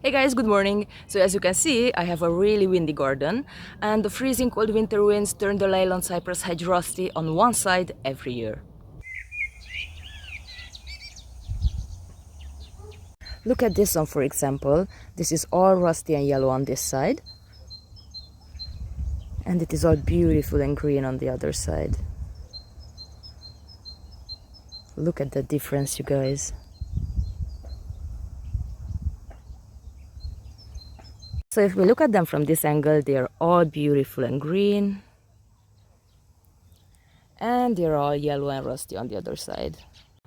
Hey guys, good morning. So as you can see, I have a really windy garden and the freezing cold winter winds turn the Leyland cypress hedge rusty on one side every year. Look at this one for example. This is all rusty and yellow on this side and it is all beautiful and green on the other side. Look at the difference, you guys. So if we look at them from this angle, they are all beautiful and green and they're all yellow and rusty on the other side.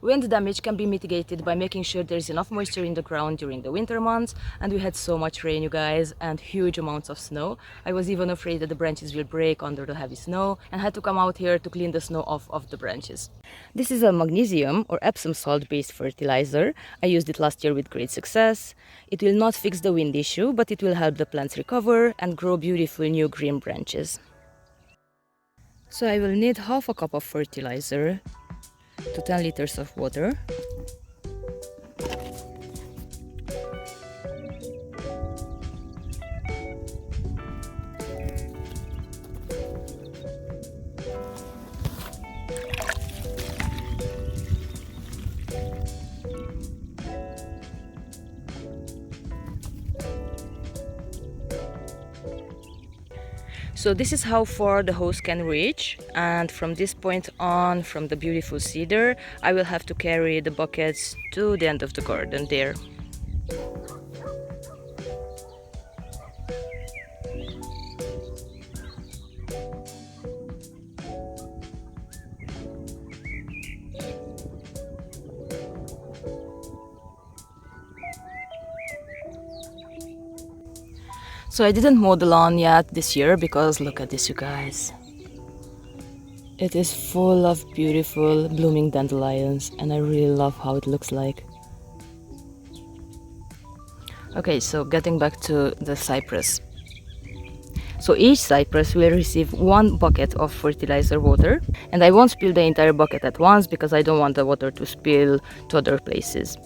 Wind damage can be mitigated by making sure there's enough moisture in the ground during the winter months, and we had so much rain, you guys, and huge amounts of snow. I was even afraid that the branches will break under the heavy snow and had to come out here to clean the snow off of the branches. This is a magnesium or Epsom salt based fertilizer. I used it last year with great success. It will not fix the wind issue, but it will help the plants recover and grow beautiful new green branches. So I will need half a cup of fertilizer to 10 liters of water. So this is how far the hose can reach, and from this point on, from the beautiful cedar, I will have to carry the buckets to the end of the garden there. So I didn't mow the lawn yet this year because look at this, you guys. It is full of beautiful blooming dandelions and I really love how it looks like. Okay, so getting back to the cypress. So each cypress will receive 1 bucket of fertilizer water, and I won't spill the entire bucket at once because I don't want the water to spill to other places.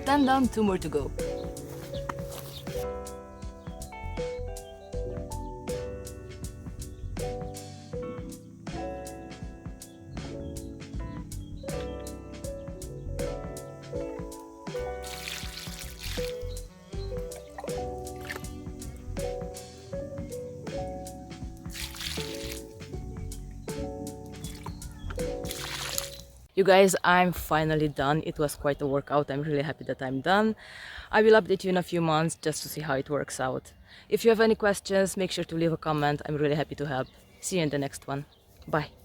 10 down, 2 more to go. You guys, I'm finally done. It was quite a workout. I'm really happy that I'm done. I will update you in a few months just to see how it works out. If you have any questions, make sure to leave a comment. I'm really happy to help. See you in the next one. Bye.